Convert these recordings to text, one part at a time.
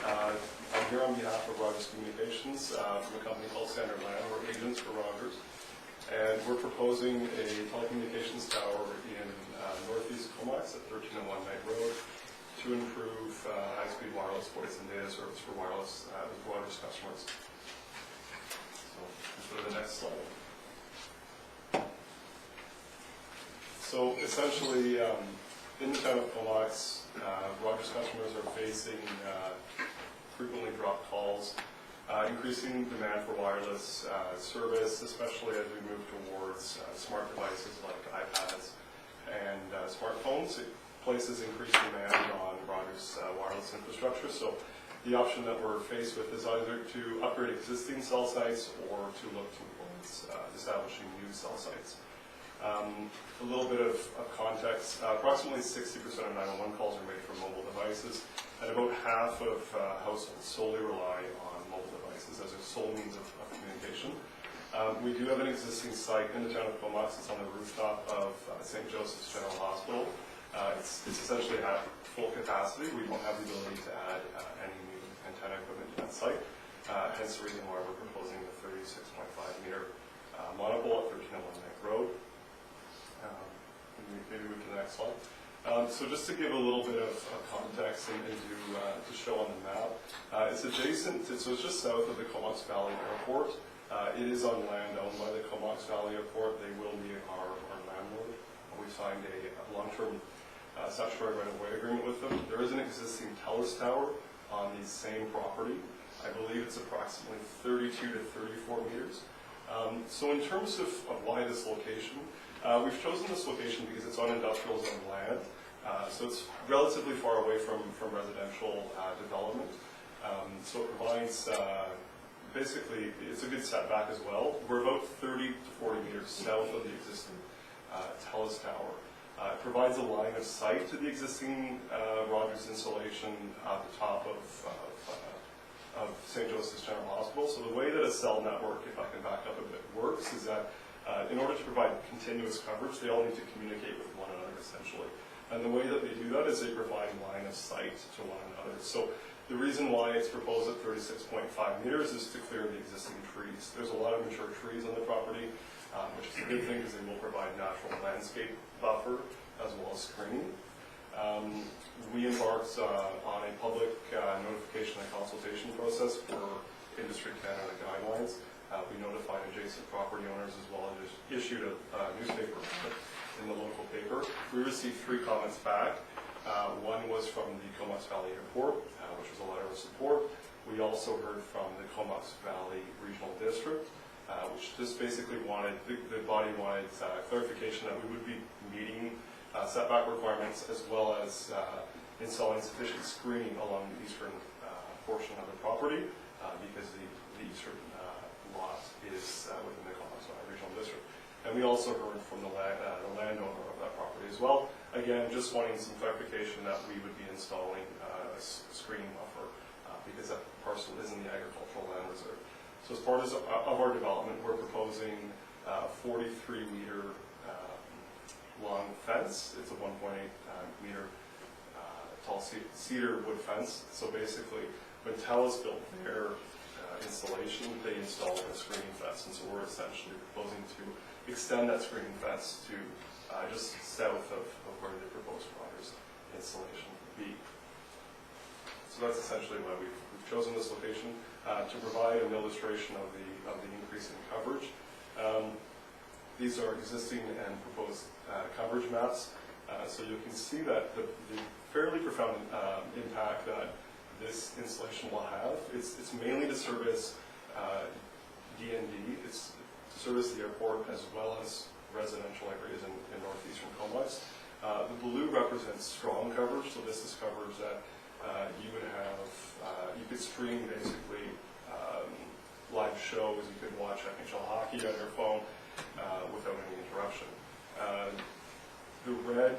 I'm here on behalf of Rogers Communications from a company called Standard Land. We're agents for Rogers. And we're proposing a telecommunications tower in northeast Comox at 1301 Knight Road to improve high-speed wireless voice and data service for wireless Rogers customers. So let's go to the next slide. So essentially, in the town of Comox, Rogers customers are facing frequently dropped calls, increasing demand for wireless service, especially as we move towards smart devices like iPads and smartphones. It places increased demand on Rogers wireless infrastructure. So the option that we're faced with is either to upgrade existing cell sites or to look towards establishing new cell sites. A little bit of context, approximately 60% of 911 calls are made from mobile devices, and about half of households solely rely on mobile devices as a sole means of communication. We do have an existing site in the town of Comox. It's on the rooftop of St. Joseph's General Hospital. It's essentially at full capacity. We don't have the ability to add any new antenna equipment to that site, hence the reason why we're proposing the 36.5 meter monopole at 1301 Knight Road. Maybe we can next slide. So just to give a little bit of context and to show on the map, it's adjacent, so it's just south of the Comox Valley Airport. It is on land owned by the Comox Valley Airport. They will be our landlord. We signed a long-term statutory right-of-way agreement with them. There is an existing TELUS tower on the same property. I believe it's approximately 32 to 34 meters. So in terms of why this location, we've chosen this location because it's on industrial zone land. So it's relatively far away from residential development. So it provides, basically, it's a good setback as well. We're about 30 to 40 meters south of the existing TELUS tower. It provides a line of sight to the existing Rogers installation at the top of St. Joseph's General Hospital. So the way that a cell network, if I can back up a bit, works is that in order to provide continuous coverage, they all need to communicate with one another, essentially. And the way that they do that is they provide line of sight to one another. So the reason why it's proposed at 36.5 meters is to clear the existing trees. There's a lot of mature trees on the property, which is a good thing because they will provide natural landscape buffer as well as screening. We embarked on a public notification and consultation process for Industry Canada guidelines. We notified adjacent property owners as well as issued a newspaper in the local paper. We received 3 comments back. One was from the Comox Valley Airport, which was a letter of support. We also heard from the Comox Valley Regional District, which just basically wanted, the body wanted clarification that we would be meeting setback requirements as well as installing sufficient screening along the eastern portion of the property because the eastern lot is within the Comox Valley Regional District. And we also heard from the landowner of that property as well. Again, just wanting some clarification that we would be installing a screening buffer because that parcel is in the agricultural land reserve. So as part of our development, we're proposing a 43-meter long fence. It's a 1.8 meter tall cedar wood fence. So basically, when TELUS built their installation, they installed a screening fence, and so we're essentially proposing to extend that screening fence to just south of where the proposed Rogers installation would be. So that's essentially why we've chosen this location to provide an illustration of the increase in coverage. These are existing and proposed coverage maps, so you can see that the fairly profound impact that this installation will have. It's mainly to service DND. It's to service the airport as well as residential areas in northeastern Comox. The blue represents strong coverage, so this is coverage that you would have, you could stream basically live shows, you could watch NHL hockey on your phone without any interruption. The red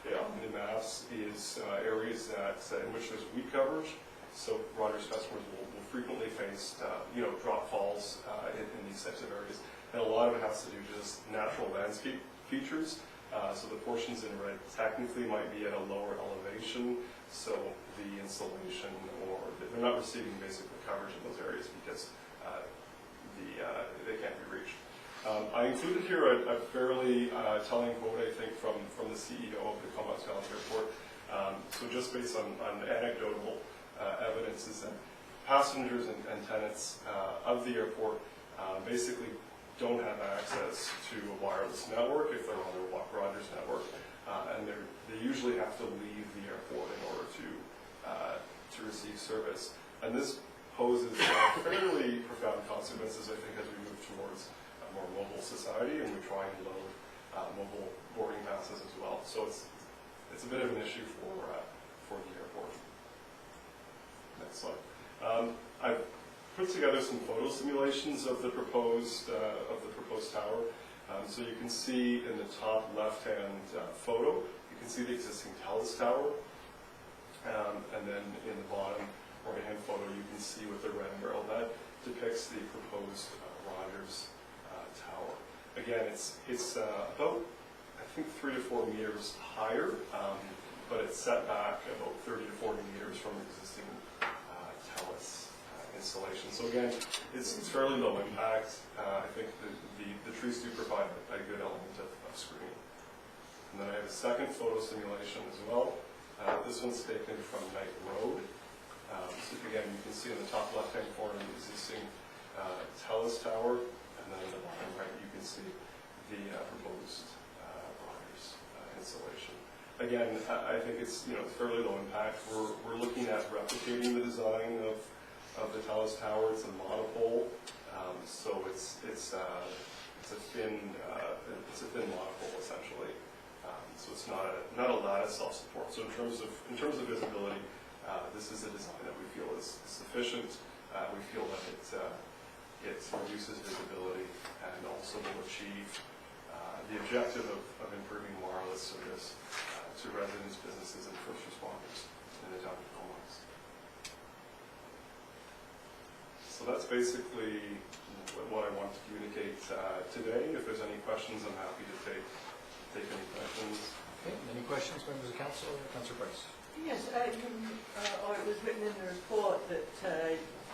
on the maps is areas in which there's weak coverage. So Rogers customers will frequently face drop falls in these types of areas. And a lot of it has to do just natural landscape features. So the portions in red technically might be at a lower elevation, so the installation or the they're not receiving basically coverage in those areas because they can't be reached. I included here a fairly telling quote, I think, from the CEO of the Comox Valley Airport. So just based on anecdotal evidence is that passengers and tenants of the airport basically don't have access to a wireless network if they're on their Rogers network, and they usually have to leave the airport in order to receive service. And this poses fairly profound consequences, I think, as we move towards a more mobile society and we try and load mobile boarding passes as well. So it's a bit of an issue for the airport. Next slide. I've put together some photo simulations of the proposed tower. So you can see in the top left-hand photo, you can see the existing TELUS tower, and then in the bottom right-hand photo, you can see with the red arrow that depicts the proposed Rogers tower. Again, it's about, I think, 3 to 4 meters higher, but it's set back about 30 to 40 meters from the existing TELUS installation. So again, it's fairly low impact. I think the trees do provide a good element of screening. And then I have a second photo simulation as well. This one's taken from Knight Road. So again, you can see in the top left-hand corner the existing TELUS tower, and then in the bottom right you can see the proposed Rogers installation. Again, I think it's fairly low impact. We're looking at replicating the design of the TELUS tower. It's a monopole, so it's a thin monopole essentially. So it's not a lattice self-support. So in terms of visibility, this is a design that we feel is sufficient. We feel that it reduces visibility and also will achieve the objective of improving wireless service to residents, businesses, and first responders in the town of Comox. So that's basically what I want to communicate today. If there's any questions, I'm happy to take any questions. Okay, any questions, members of council? Councillor Price. Yes, or it was written in the report that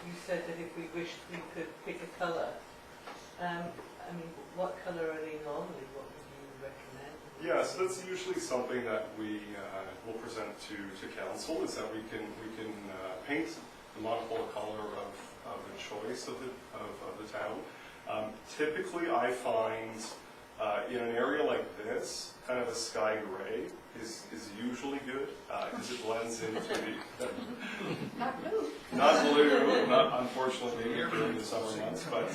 you said that if we wished we could pick a colour. I mean, what colour are they normally? What would you recommend? Yeah, so that's usually something that we will present to council, is that we can paint the monopole color of the choice of the town. Typically, I find in an area like this, kind of a sky gray is usually good because it blends into the Not blue. not blue, not unfortunately maybe during the summer months, but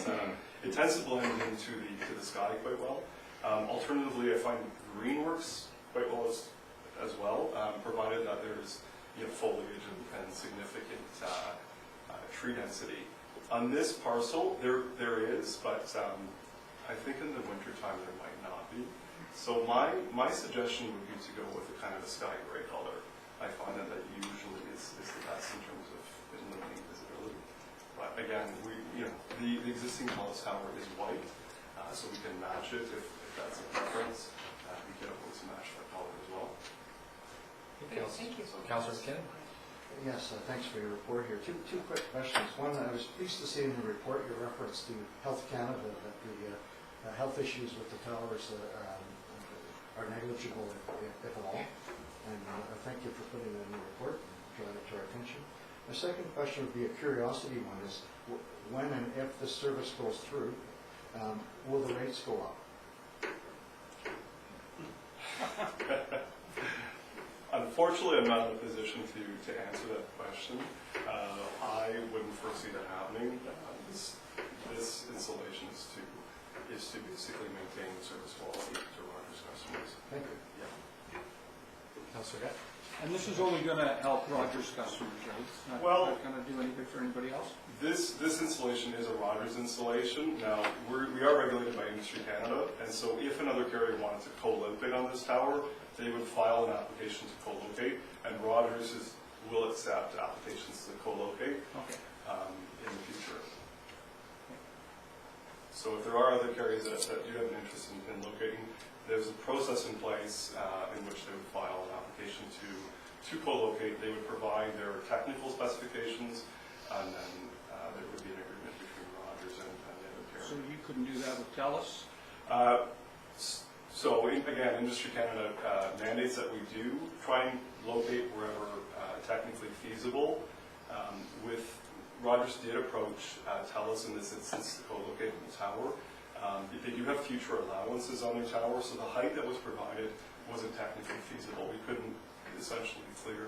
it tends to blend into the sky quite well. Alternatively, I find green works quite well as well, provided that there's foliage and significant tree density. On this parcel, there is, but I think in the wintertime there might not be. So my suggestion would be to go with a kind of a sky gray color. I find that usually is the best in terms of limiting visibility. But again, the existing TELUS tower is white, so we can match it if that's a preference. We can always match that color as well. Okay, Thank you. Councillor McKinnon. Yes, thanks for your report here. Two quick questions. One, I was pleased to see in the report your reference to Health Canada, that the health issues with the towers are negligible, if at all. And thank you for putting that in the report and drawing it to our attention. The second question would be a curiosity one, is when and if the service goes through, will the rates go up? Unfortunately, I'm not in a position to answer that question. I wouldn't foresee that happening. This installation is to basically maintain service quality to Rogers customers. Thank you. Yeah. Councillor Gatt. And this is only going to help Rogers customers, right? It's not going to do anything for anybody else? This installation is a Rogers installation. Now, we are regulated by Industry Canada, and so if another carrier wanted to co-locate on this tower, they would file an application to co-locate, and Rogers will accept applications to co-locate in the future. So if there are other carriers that do have an interest in locating, there's a process in place in which they would file an application to co-locate. They would provide their technical specifications, couldn't do that with TELUS? So again, Industry Canada mandates that we do try and locate wherever technically feasible. Rogers did approach TELUS in this instance to co-locate in the tower. They do have future allowances on their tower, so the height that was provided wasn't technically feasible. We couldn't essentially clear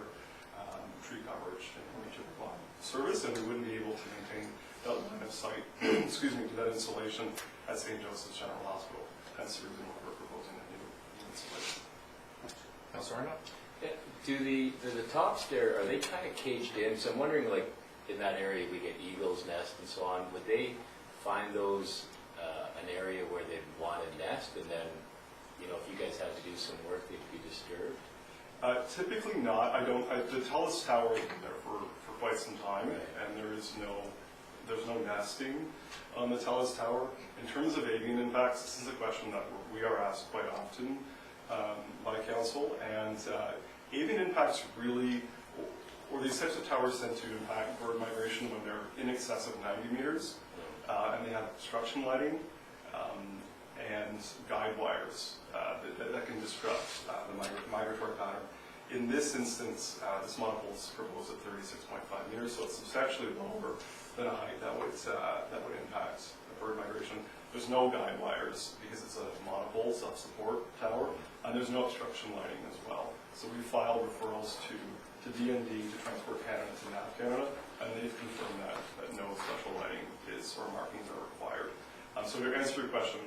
tree coverage in order to provide service, and we wouldn't be able to maintain that line of sight, excuse me, to that installation at St. Joseph's General Hospital. That's the reason why we're proposing a new installation. Councilor Arnott? Do the tops there, are they kind of caged in? So I'm wondering, like, in that area we get eagles nest and so on, would they find those an area where they'd want to nest, and then, you know, if you guys had to do some work, they'd be disturbed? Typically not. The TELUS tower has been there for quite some time, Right. and there's no nesting on the TELUS tower. In terms of avian impacts, this is a question that we are asked quite often by council, and avian impacts really, or these types of towers tend to impact bird migration when they're in excess of 90 meters, and they have obstruction lighting and guide wires that can disrupt the migratory pattern. In this instance, this monopole is proposed at 36.5 meters, so it's substantially lower than a height that would impact bird migration. There's no guide wires because it's a monopole self-support tower, and there's no obstruction lighting as well. So we filed referrals to DND, to Transport Canada, to NAV Canada, and they've confirmed that no special lighting or markings are required. So to answer your question,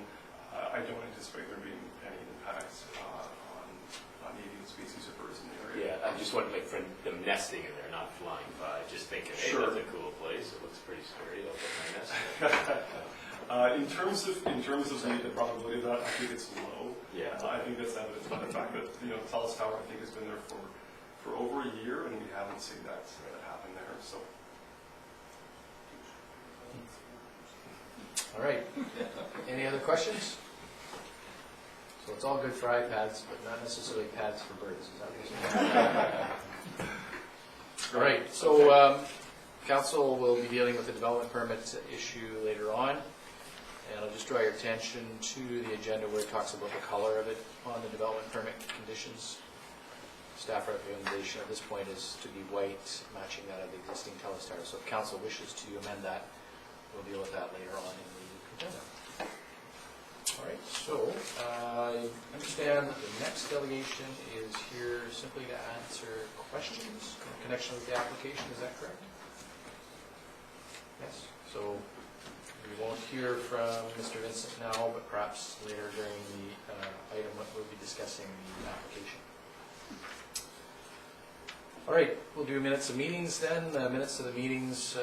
I don't anticipate there being any impacts on avian species of birds in the area. Yeah, I just want, like, for them nesting in there, not flying by, just thinking, hey, Sure. that's a cool place, it looks pretty scary, I'll put my nest there. In terms of the probability of that, I think it's low. Yeah. I think that's evidenced by the fact that the TELUS tower, I think, has been there for over a year, and we haven't seen that happen there. So. All right. Any other questions? So it's all good for iPads, but not necessarily pads for birds. Is that what you're saying? All right. So council will be dealing with the development permit issue later on. And I'll just draw your attention to the agenda where it talks about the color of it on the development permit conditions. Staff recommendation at this point is to be white, matching that of the existing TELUS tower. So if council wishes to amend that, we'll deal with that later on in the agenda. All right, so I understand that the next delegation is here simply to answer questions in connection with the application. Is that correct? Yes. So we won't hear from Mr. Vincent now, but perhaps later during the item that we'll be discussing the application. All right, we'll do minutes of meetings then. Minutes of the meetings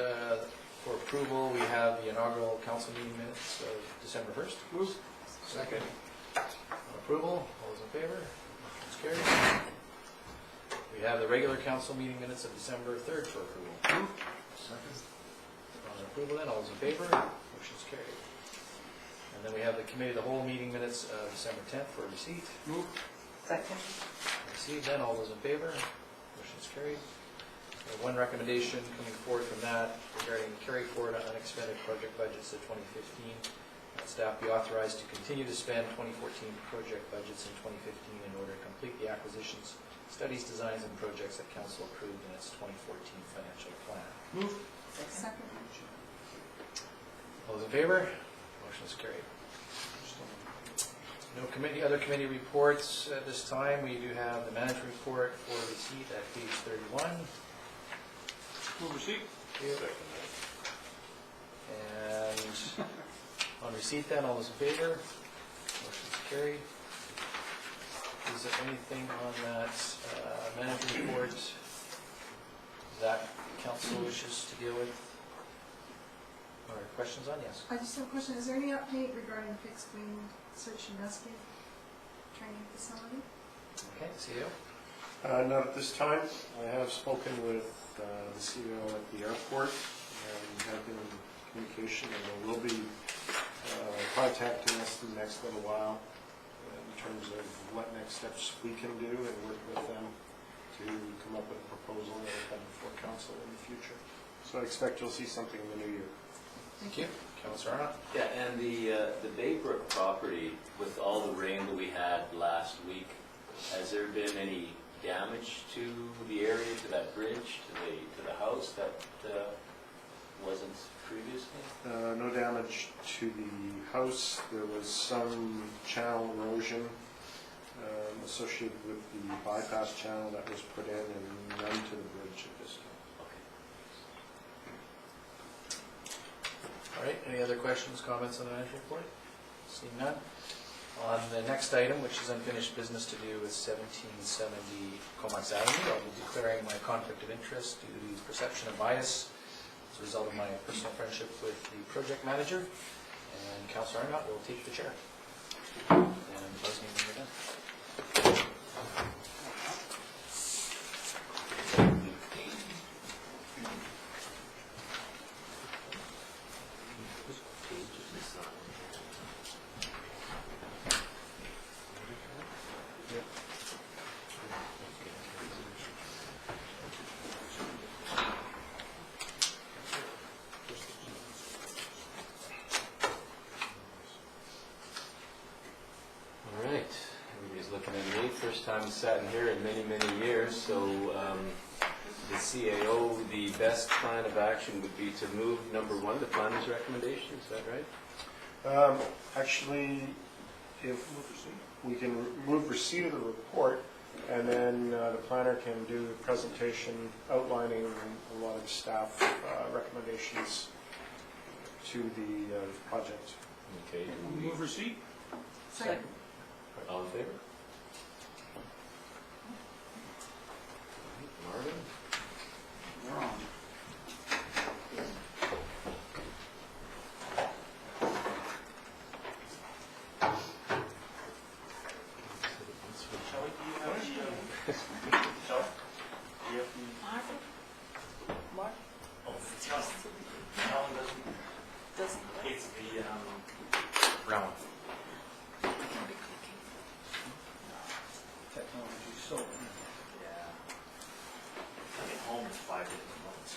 for approval. We have the inaugural council meeting minutes of December 1st. Move. Second. On approval, all those in favor? Motion's carried. We have the regular council meeting minutes of December 3rd for approval. Second. On approval then, all those in favor? Motion's carried. And then we have the committee of the whole meeting minutes of December 10th for receipt. Move. Second. Received then, all those in favor? Motion's carried. One recommendation coming forward from that regarding carry forward on unexpended project budgets of 2015. Staff be authorized to continue to spend 2014 project budgets in 2015 in order to complete the acquisitions, studies, designs, and projects that council approved in its 2014 financial plan. Move. Second. All those in favor? Motion's carried. No other committee reports at this time. We do have the management report for receipt at page 31. Move receipt. And on receipt then, all those in favor? Motion's carried. Is there anything on that management report that council wishes to deal with? Or questions on? Yes. I just have a question. Is there any update regarding fixed wing search and rescue training facility? Okay, CEO. Not at this time. I have spoken with the CEO at the airport and have been in communication, and they will be contacting us in the next little while in terms of what next steps we can do and work with them to come up with a proposal that will come before council in the future. So I expect you'll see something in the new year. Thank you. Councillor Arnott? Yeah, and the Baybrook property, with all the rain that we had last week, has there been any damage to the area, to that bridge, to the house that wasn't previously? No damage to the house. There was some channel erosion associated with the bypass channel that was put in, and none to the bridge at this time. Okay. All right, any other questions, comments on the manager report? Seeing none. On the next item, which is unfinished business to do with 1770 Comox Avenue, I'll be declaring my conflict of interest due to the perception of bias as a result of my personal friendship with the project manager. And Councillor Arnott will take the chair. And buzz me when you're done. All right, everybody's looking at me. First time sat in here in many, many years, so the CAO, the best plan of action would be to move number one, the planner's recommendation, is that right? Actually, if we can move receipt of the report, and then the planner can do a presentation outlining a lot of staff recommendations to the project. Okay, Move receipt? Second. all in favor? Marvin? Wrong. Shelley, do you have the, Shelley? Do you have the? Mark? Oh, it's not. Alan doesn't. It's the, brown one. Technology, so. Yeah. I get home in 5 different months.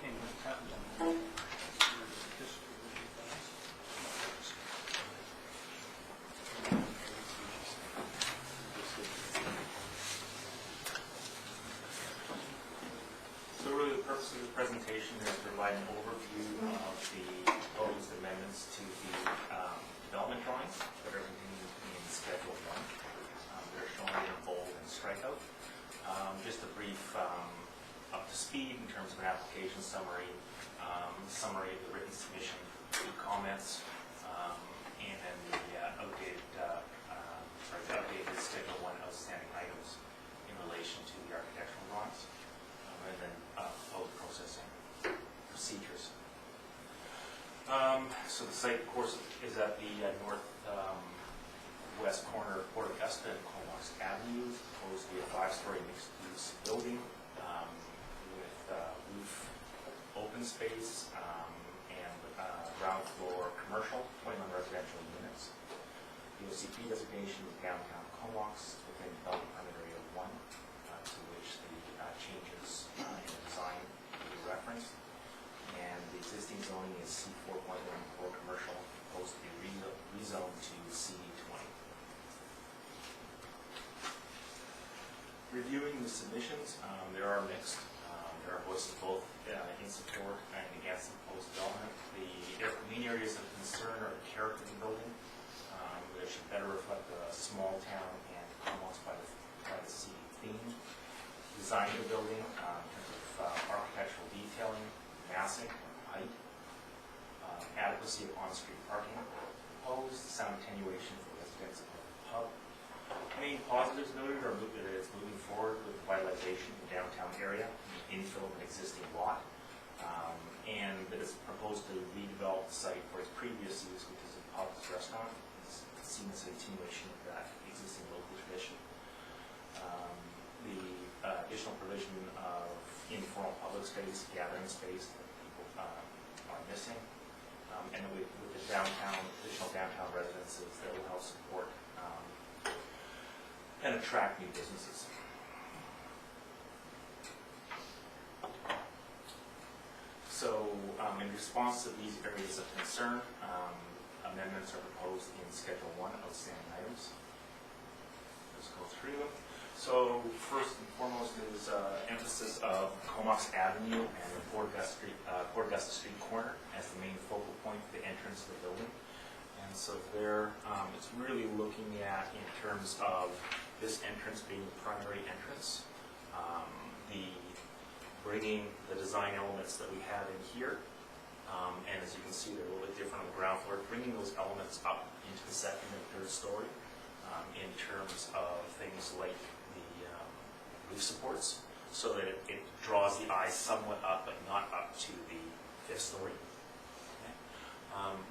Came with patent on it. So really the purpose of the presentation is to provide an overview of the proposed amendments to the development drawings that are contained in Schedule 1. They're shown in bold and strikeout. Just a brief up to speed in terms of an application summary, summary of the written submission, the comments, and then the updated Schedule 1 outstanding items in relation to the architectural drawings, and then proposed processing procedures. So the site, of course, is at the north-west corner of Port Augusta and Comox Avenue. It's proposed to be a 5-story mixed-use building with roof open space and ground floor commercial, 21 residential units. The OCP designation is downtown Comox within development permit area 1, to which the changes in the design will be referenced. And the existing zoning is C4.14 commercial, proposed to be rezoned to C20. Reviewing the submissions, there are mixed. There are voices both in support and against the proposed development. The main areas of concern are the character of the building, which should better reflect the small town and Comox by the sea theme. Design of the building in terms of architectural detailing, massing, height, adequacy of on-street parking, proposed sound attenuation for residents of the hub. Main positives noted are that it's moving forward with revitalization of the downtown area, infill of an existing lot, and that it's proposed to redevelop the site for its previous use, which is a pub's restaurant. It's seen as a continuation of that existing local tradition. The additional provision of informal public space, gathering space that people are missing, and with the downtown, the additional downtown residences that will help support and attract new businesses. So, in response to these areas of concern, amendments are proposed in Schedule 1, outstanding items. Let's go through them. So, first and foremost is emphasis of Comox Avenue and the Port Augusta Street corner as the main focal point for the entrance of the building. And so there, it's really looking at, in terms of this entrance being the primary entrance, bringing the design elements that we have in here, and as you can see, they're a little bit different on the ground floor, bringing those elements up into the second and third story in terms of things like the roof supports, so that it draws the eye somewhat up, but not up to the fifth story. Okay.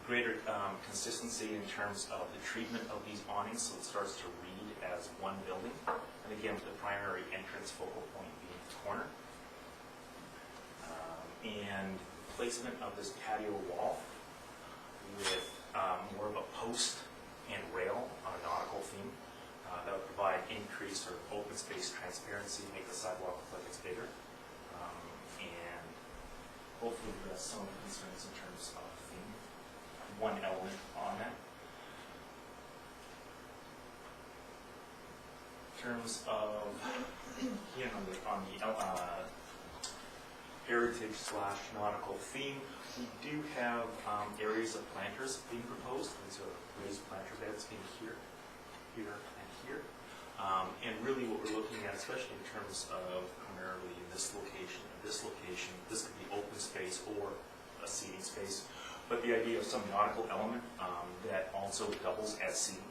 Greater consistency in terms of the treatment of these awnings, so it starts to read as one building, and again, with the primary entrance focal point being the corner. And placement of this patio wall with more of a post and rail on a nautical theme that would provide increased sort of open space transparency, make the sidewalk look like it's bigger, and hopefully address some of the concerns in terms of theme. One element on that. In terms of, again, on the heritage/nautical theme, we do have areas of planters being proposed. These are raised planter beds being here, here, and here. And really what we're looking at, especially in terms of primarily this location and this location, this could be open space or a seating space, but the idea of some nautical element that also doubles as seating,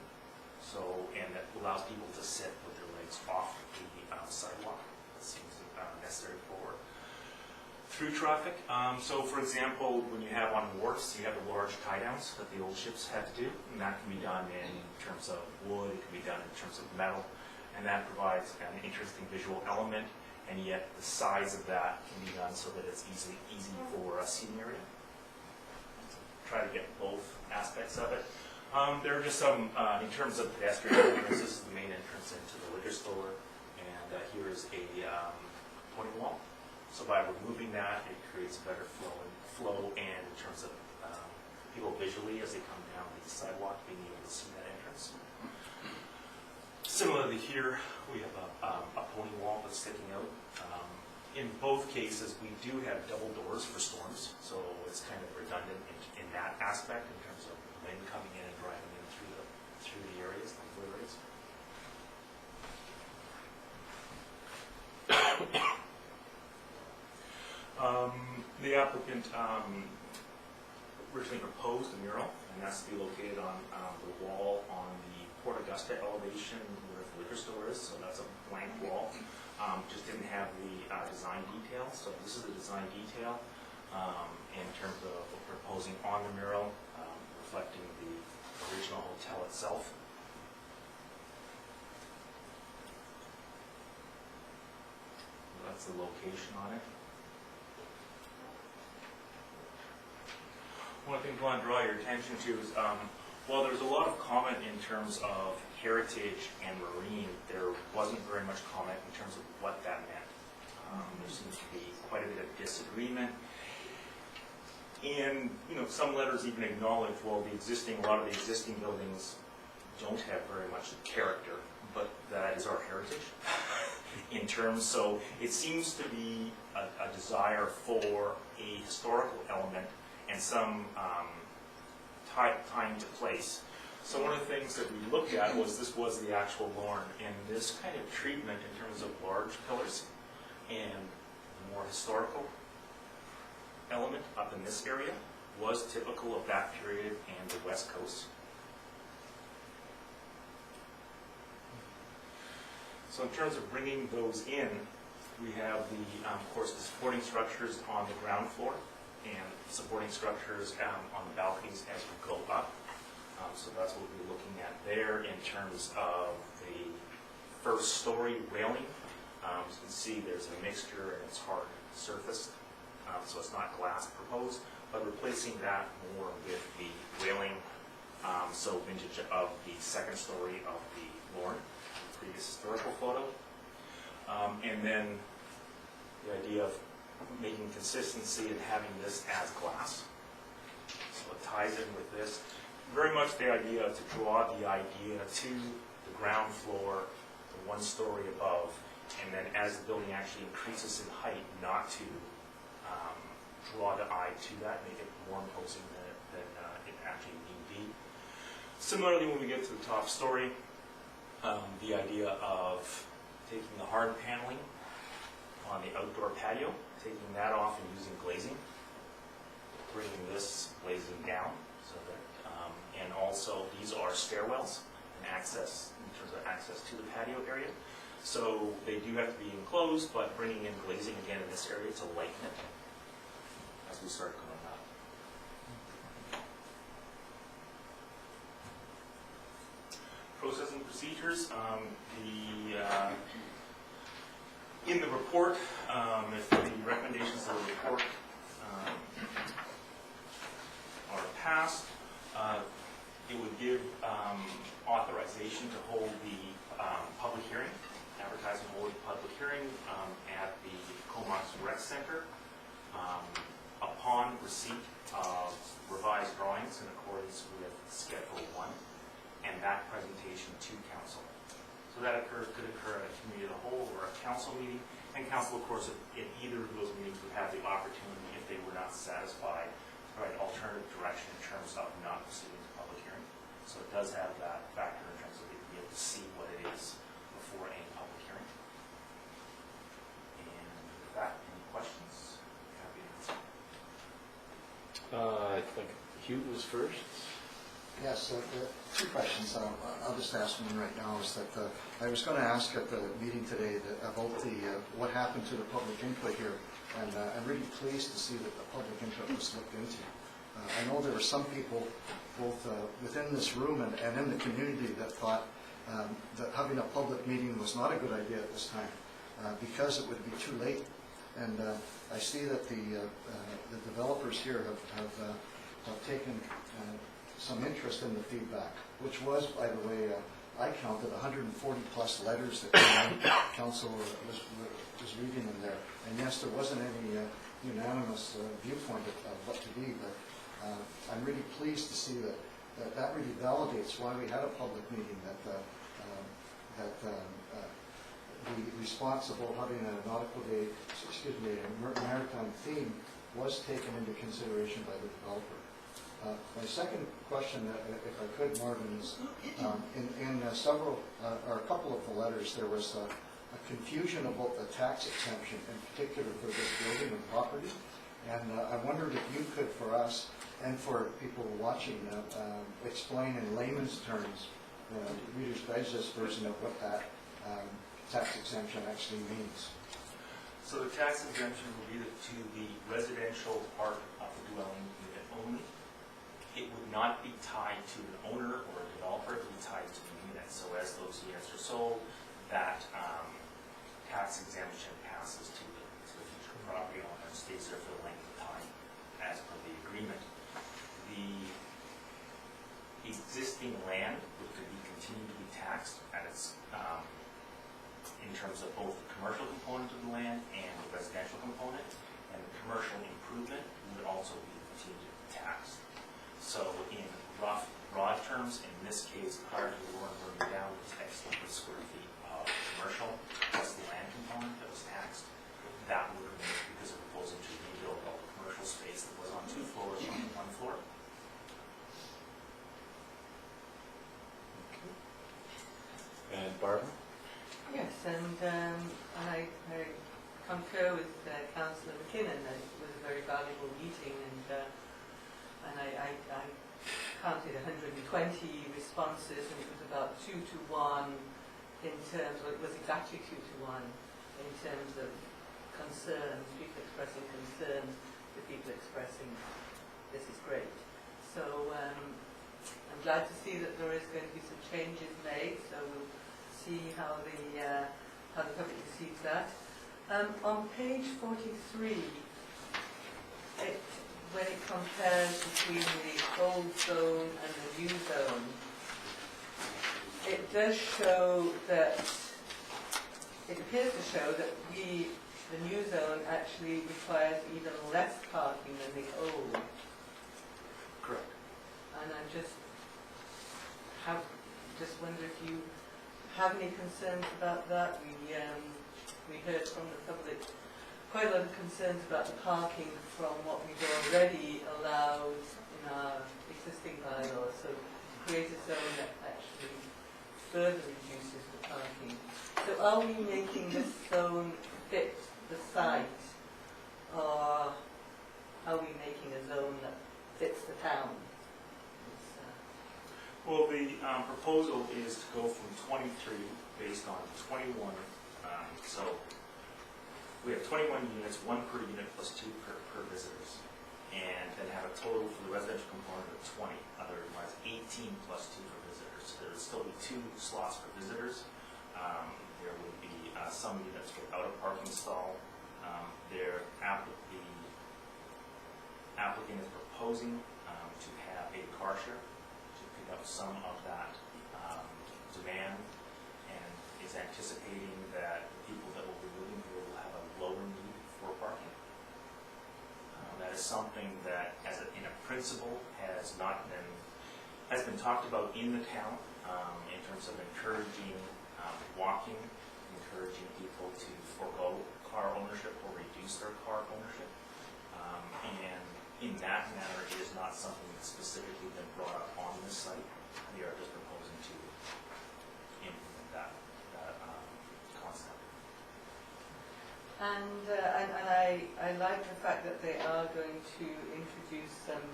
so, and that allows people to sit with their legs off the sidewalk. That seems necessary for through traffic. So for example, when you have on wharfs, you have the large tie downs that the old ships had to do, and that can be done in terms of wood, it can be done in terms of metal, and that provides an interesting visual element, and yet the size of that can be done so that it's easy for a seating area. So try to get both aspects of it. There are just some, in terms of pedestrian entrance, this is the main entrance into the liquor store, and here is a pony wall. So by removing that, it creates a better flow, and in terms of people visually as they come down the sidewalk, being able to see that entrance. Similarly here, we have a pony wall that's sticking out. In both cases, we do have double doors for storms, so it's kind of redundant in that aspect in terms of wind coming in and driving in through the areas, the blue areas. The applicant originally proposed a mural, and that's to be located on the wall on the Port Augusta elevation where the liquor store is, so that's a blank wall. Just didn't have the design detail, so this is the design detail in terms of proposing on the mural, reflecting the original hotel itself. That's the location on it. One thing I want to draw your attention to is, while there's a lot of comment in terms of heritage and marine, there wasn't very much comment in terms of what that meant. There seems to be quite a bit of disagreement. And, some letters even acknowledge, well, a lot of the existing buildings don't have very much character, but that is our heritage in terms, so it seems to be a desire for a historical element and some time to place. So one of the things that we looked at was this was the actual Lorne, and this kind of treatment in terms of large pillars and the more historical element up in this area was typical of that period and the West Coast. So in terms of bringing those in, we have the, of course, the supporting structures on the ground floor and supporting structures on the balconies as we go up. So that's what we're looking at there in terms of the first story railing. As you can see, there's a mixture and it's hard surfaced, so it's not glass proposed, but replacing that more with the railing so vintage of the second story of the Lorne, previous historical photo. And then the idea of making consistency and having this as glass. So it ties in with this. Very much the idea to draw the idea to the ground floor, the one story above, and then as the building actually increases in height, not to draw the eye to that, make it more imposing than it actually need be. Similarly, when we get to the top story, the idea of taking the hard paneling on the outdoor patio, taking that off and using glazing, bringing this glazing down, so that, and also these are stairwells and access, in terms of access to the patio area. So they do have to be enclosed, but bringing in glazing again in this area to lighten it as we start going up. Process and procedures. In the report, if the recommendations of the report are passed, it would give authorization to hold the public hearing, advertising hold a public hearing at the Comox Rec Center upon receipt of revised drawings in accordance with Schedule 1 and that presentation to council. So that could occur at a committee of the whole or a council meeting, and council, of course, in either of those meetings would have the opportunity, if they were not satisfied, to provide alternative direction in terms of not proceeding to public hearing. So it does have that factor in terms of being able to see what it is before any public hearing. And with that, any questions? Happy to answer. I think Hugh was first. Yes, two questions. I'll just ask one right now. Is that I was going to ask at the meeting today about what happened to the public input here, and I'm really pleased to see that the public input was looked into. I know there were some people, both within this room and in the community, that thought that having a public meeting was not a good idea at this time because it would be too late. And I see that the developers here have taken some interest in the feedback, which was, by the way, I counted 140 plus letters that came in. Council was reading them there. And yes, there wasn't any unanimous viewpoint of what to be, but I'm really pleased to see that really validates why we had a public meeting, that the response about having a nautical day, a maritime theme was taken into consideration by the developer. My second question, if I could, Marvin, is in several, or a couple of the letters, there was a confusion about the tax exemption, in particular for this building and property. And I wondered if you could, for us and for people watching, explain in layman's terms, Reader's Digest version of what that tax exemption actually means. So the tax exemption will be to the residential part of the dwelling unit only. It would not be tied to an owner or a developer, it would be tied to the unit. So as those units are sold, that tax exemption passes to the future property owner and stays there for the length of time as per the agreement. The existing land would continue to be taxed at its, in terms of both the commercial component of the land and the residential component, and the commercial improvement would also be continued to be taxed. So in rough, broad terms, in this case, prior to the Lorne burning down, it was X number of square feet of commercial, plus the land component that was taxed. That would remain because of proposing to rebuild all the commercial space that was on 2 floors on 1 floor. And Barbara? Yes, and I concur with Councillor McKinnon that it was a very valuable meeting, and I counted 120 responses, and it was about 2 to 1 in terms, well, it was exactly 2 to 1 in terms of concerns, people expressing concerns, the people expressing this is great. So I'm glad to see that there is going to be some changes made, so we'll see how the public receives that. On page 43, when it compares between the old zone and the new zone, does show that, it appears to show that the new zone actually requires even less parking than the old. Correct. And I just wonder if you have any concerns about that. We heard from the public quite a lot of concerns about the parking from what we've already allowed in our existing bylaws. So create a zone that actually further reduces the parking. So are we making this zone fit the site, or are we making a zone that fits the town? Well, the proposal is to go from 23 based on 21. So we have 21 units, 1 per unit plus 2 per visitors, and then have a total for the residential component of 20. Otherwise, 18 plus 2 for visitors. So there would still be 2 slots for visitors. There would be some units without a parking stall. The applicant is proposing to have a car share to pick up some of that demand, and is anticipating that people that will be moving here will have a lower need for parking. That is something that, in a principle, has been talked about in the town in terms of encouraging walking, encouraging people to forego car ownership or reduce their car ownership. And in that manner, it is not something that's specifically been brought up on this site. We are just proposing to implement that concept. And I like the fact that they are going to introduce some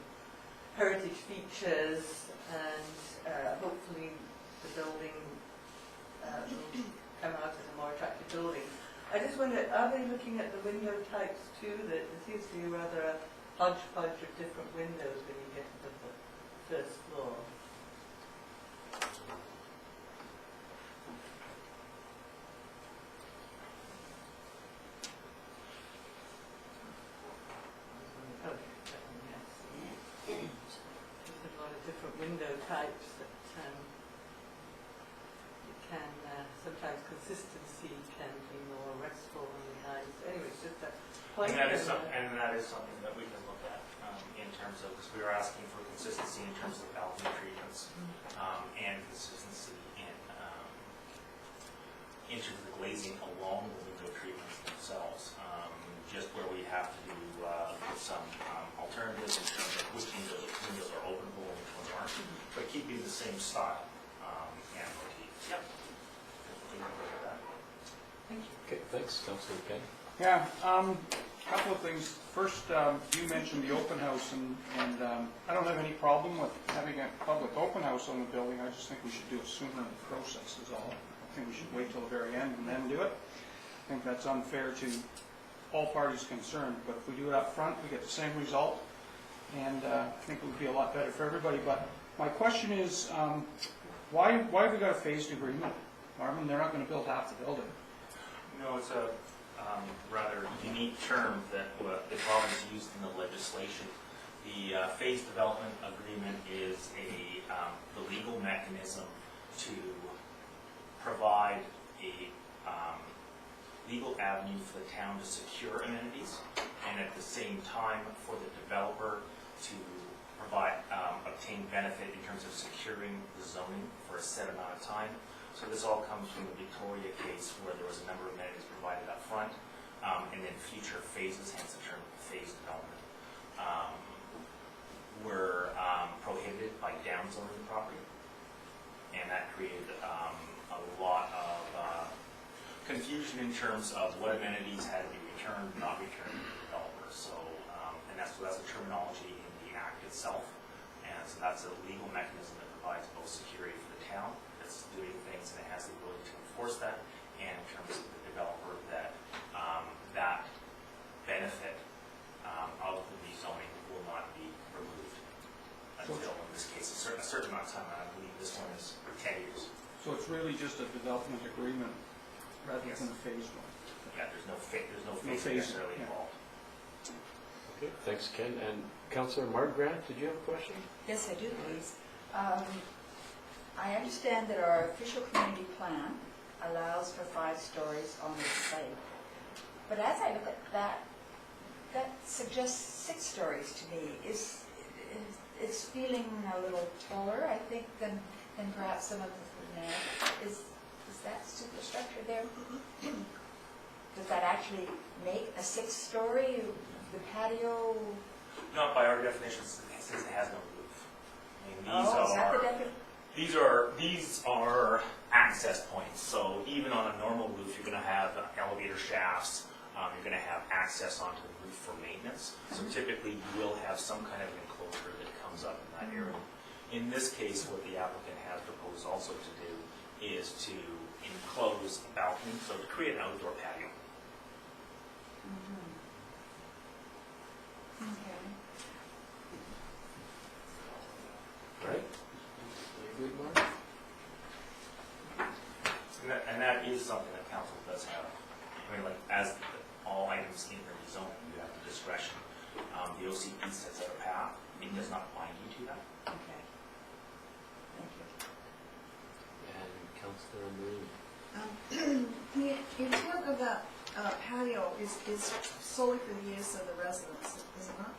heritage features, and hopefully the building will come out as a more attractive building. I just wonder, are they looking at the window types too? That there seems to be rather a hodgepodge of different windows when you get to the first floor. Oh, yes. There's a lot of different window types that you can, sometimes consistency can be more restful on the eyes. Anyway, it's just a point. And that is something that we can look at in terms of, because we were asking for consistency in terms of balcony treatments and consistency in terms of the glazing along the window treatments themselves. Just where we have to do put some alternatives in terms of which windows are openable and which ones aren't, but keeping the same style and motif. Yep. Thank you. Okay, thanks, Councillor Ken. Yeah, couple of things. First, you mentioned the open house, and I don't have any problem with having a public open house on the building. I just think we should do it sooner in the process is all. I think we should wait till the very end and then do it. I think that's unfair to all parties concerned, but if we do it up front, we get the same result, and I think it would be a lot better for everybody. But my question is, why have we got a phased agreement? Marvin, they're not going to build half the building. No, it's a rather unique term that the province used in the legislation. The phased development agreement is the legal mechanism to provide a legal avenue for the town to secure amenities, and at the same time for the developer to provide obtain benefit in terms of securing the zoning for a set amount of time. So this all comes from the Victoria case, where there was a number of amenities provided up front, and then future phases, hence the term phased development, were prohibited by downzoning the property, and that created a lot of confusion in terms of what amenities had to be returned, not returned to the developer. So, and that's a terminology in the Act itself, and so that's a legal mechanism that provides both security for the town that's doing things and it has the ability to enforce that, and in terms of the developer that that benefit of the rezoning will not be removed until, in this case, a certain amount of time. I believe this one is for 10 years. So it's really just a development agreement rather than a phased one. Yeah, there's no phase phase, necessarily yeah. involved. Okay, thanks, Ken. And Councillor Mark Grant, did you have a question? Yes, I do, please. I understand that our official community plan allows for 5 stories on the site. But as I look at that, that suggests 6 stories to me. It's feeling a little taller, I think, than perhaps some of the now. Is that superstructure there? Does that actually make a 6-story? The patio? Not by our definitions, it says it has no roof. I mean, Is that the definition? these are access points. So even on a normal roof, you're going to have elevator shafts. You're going to have access onto the roof for maintenance. So typically, you will have some kind of enclosure that comes up in that area. In this case, what the applicant has proposed also to do is to enclose a balcony, so to create an outdoor patio. Okay. Right? You agree, Mark? And that is something that council does have. I mean, like, as all items in the zone, you have the discretion. The OCP sets out a path. It does not bind you to that. Okay. Thank you. And Councillor Moon. The intent of that patio is solely for the use of the residents, is it not?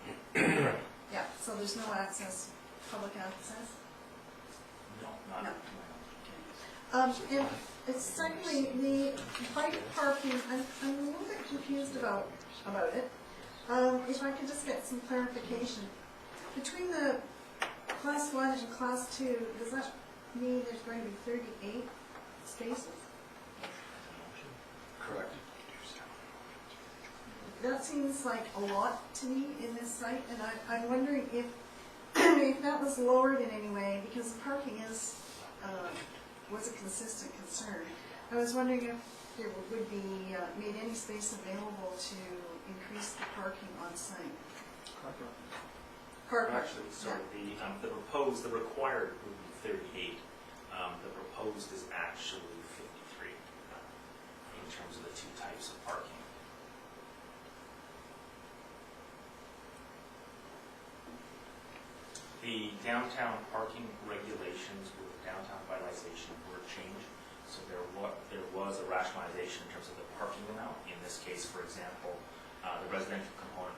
Yeah, so there's no access, public access? No, not. No. And it's secondly, the bike parking, I'm a little bit confused about it. If I could just get some clarification. Between the class 1 and class 2, does that mean there's going to be 38 spaces? Correct. That seems like a lot to me in this site, and I'm wondering if if that was lowered in any way, because parking was a consistent concern. I was wondering if there would be made any space available to increase the parking on site. Car parking. Actually, sorry, the required would be 38. The proposed is actually 53 in terms of the 2 types of parking. The downtown parking regulations with downtown vitalization were changed. So there was a rationalization in terms of the parking amount. In this case, for example, the residential component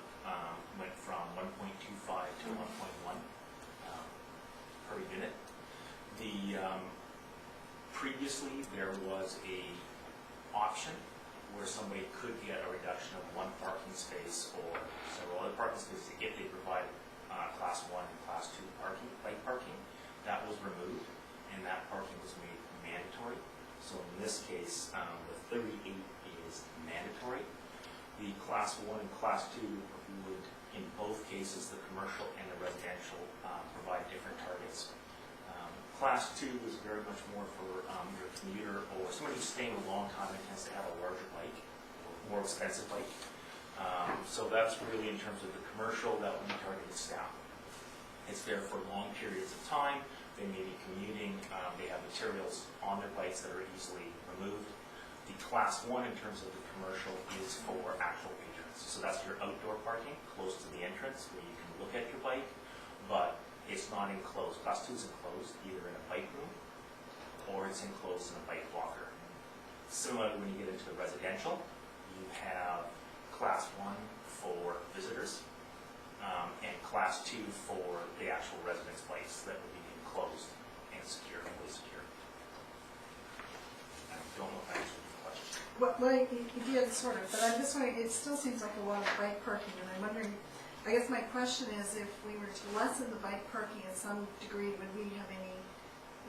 went from 1.25 to 1.1 per unit. Previously, there was a option where somebody could get a reduction of 1 parking space or several other parking spaces if they provide class 1 and class 2 parking, bike parking. That was removed, and that parking was made mandatory. So in this case, the 38 is mandatory. The class 1 and class 2 would, in both cases, the commercial and the residential, provide different targets. Class 2 is very much more for your commuter or somebody who's staying a long time and tends to have a larger bike, or more expensive bike. So that's really in terms of the commercial, that would be targeted staff. It's there for long periods of time. They may be commuting. They have materials on their bikes that are easily removed. The class 1 in terms of the commercial is for actual patrons. So that's your outdoor parking close to the entrance where you can look at your bike, but it's not enclosed. Class 2 is enclosed either in a bike room or it's enclosed in a bike locker. Similarly, when you get into the residential, you have class 1 for visitors and class 2 for the actual residence place that would be enclosed and secure, fully secure. I don't know if I answered your question. Well, you did sort of, but I'm just wondering, it still seems like a lot of bike parking, and I'm wondering, I guess my question is, if we were to lessen the bike parking in some degree,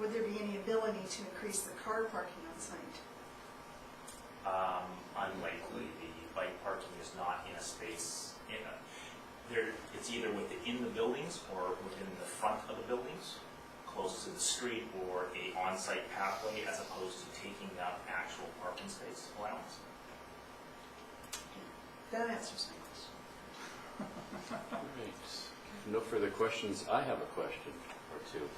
would there be any ability to increase the car parking on site? Unlikely. The bike parking is not in a space. It's either within the buildings or within the front of the buildings, close to the street, or a on-site pathway, as opposed to taking up actual parking space allowance. That answers my question. Right. No further questions. I have a question or two.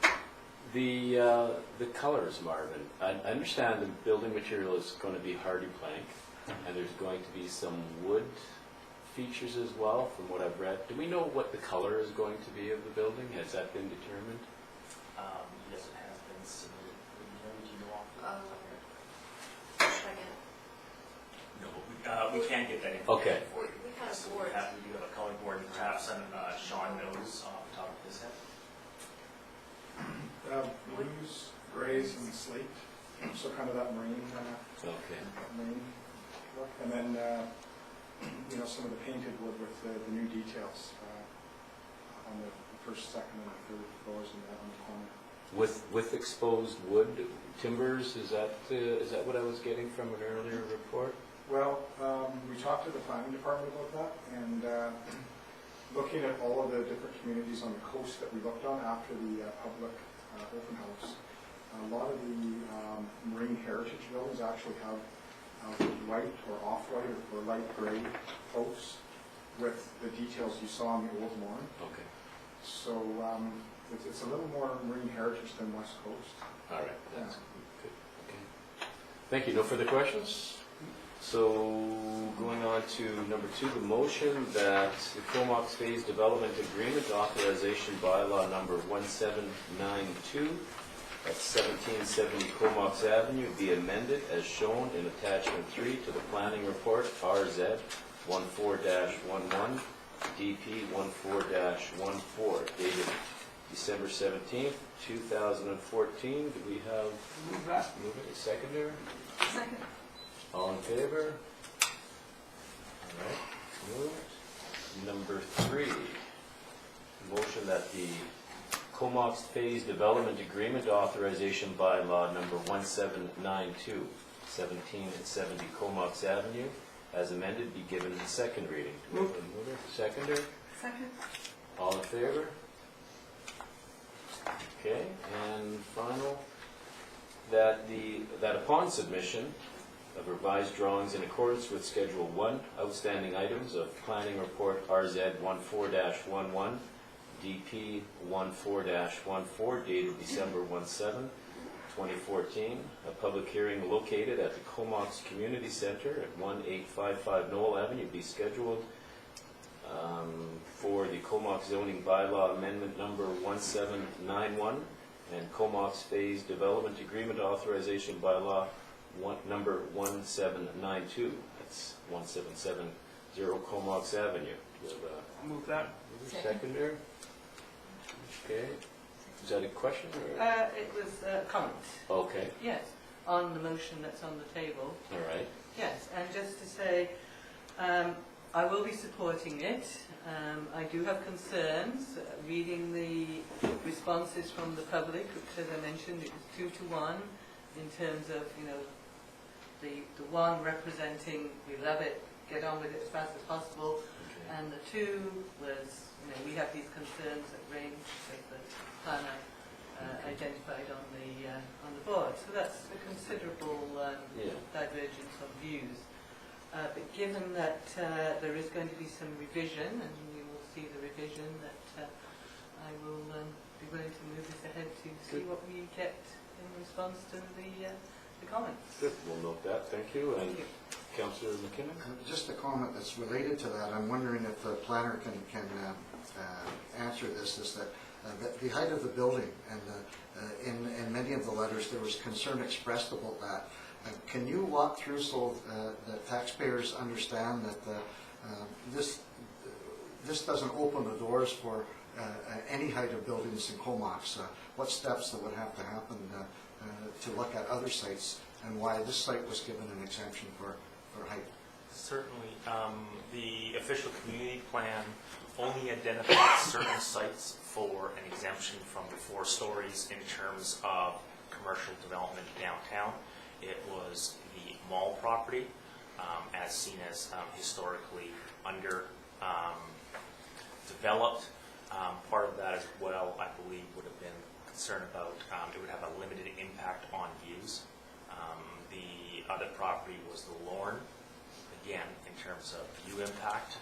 The colors, Marvin. I understand the building material is going to be hardy plank, and there's going to be some wood features as well, from what I've read. Do we know what the color is going to be of the building? Has that been determined? Yes, it has been submitted can get that Okay. information for you. We have So boards. we do have a coloring board, and perhaps Sean knows off the top of his head. Blues, grays, and slate, so kind of that marine Okay. look. And then, some of the painted wood with the new details on the first, second, and third floors and that on the corner. With exposed wood timbers, is that what I was getting from an earlier report? Well, we talked to the planning department about that, and looking at all of the different communities on the coast that we looked on after the public open house, a lot of the marine heritage buildings actually have white or off-white or light gray posts with the details you saw on the old lawn. Okay. So it's a little more marine heritage than West Coast. All right. That's good. Okay. Thank you. No further questions? So going on to number 2, the motion that the Comox Phase Development Agreement Authorization Bylaw number 1792 at 1770 Comox Avenue be amended as shown in attachment 3 to the planning report RZ 14-11 DP 14-14 dated December 17th, 2014. Do we have Move that. a seconder? Second. All in favor? All right, moved. Number 3, motion that the Comox Phase Development Agreement Authorization Bylaw number 1792, 1770 Comox Avenue, as amended, be given a second reading. Do we have a mover? Seconder? Second. All in favor? Okay, and final, that upon submission of revised drawings in accordance with Schedule 1, outstanding items of Planning Report RZ 14-11, DP 14-14, dated December 17, 2014, a public hearing located at the Comox Community Center at 1855 Knoll Avenue be scheduled for the Comox Zoning Bylaw Amendment number 1791 and Comox Phase Development Agreement Authorization Bylaw number 1792. That's 1770 Comox Avenue. Do you have a I'll move that. seconder? Okay. Is that a question or? It was a comment, Okay, yes, on the motion that's on the table. all right. Yes, and just to say, I will be supporting it. I do have concerns, reading the responses from the public, which as I mentioned, it was 2 to 1 in terms of, the one representing, we love it, get on with it as fast as possible, Okay. and the 2 was, we have these concerns that range as the planner identified on the board. So that's a considerable Yeah. divergence of views. But given that there is going to be some revision, and we will see the revision, that I will be willing to move this ahead to see Good. what we get in response to the comments. Good, we'll note that, thank you. And Thank you. Councillor McKinnon? Just a comment that's related to that. I'm wondering if the planner can answer this, is that the height of the building, and in many of the letters there was concern expressed about that. Can you walk through so that taxpayers understand that this doesn't open the doors for any height of buildings in Comox? What steps that would have to happen to look at other sites, and why this site was given an exemption for height? Certainly. The official community plan only identifies certain sites for an exemption from the 4 stories in terms of commercial development downtown. It was the mall property, as seen as historically under developed. Part of that as well, I believe, would have been concerned about it would have a limited impact on views. The other property was the Lorne, again, in terms of view impact,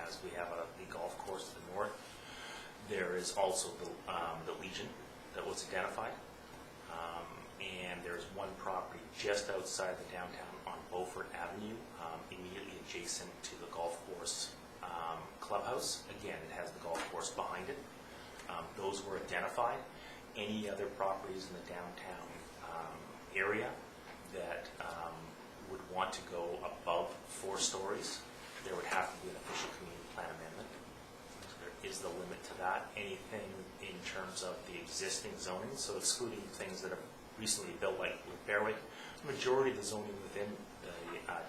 as we have the golf course to the north. There is also the Legion that was identified. And there's one property just outside the downtown on Beaufort Avenue, immediately adjacent to the golf course clubhouse. Again, it has the golf course behind it. Those were identified. Any other properties in the downtown area that would want to go above 4 stories, there would have to be an official community plan amendment. There is the limit to that. Anything in terms of the existing zoning, so excluding things that are recently built like with Berwick, the majority of the zoning within the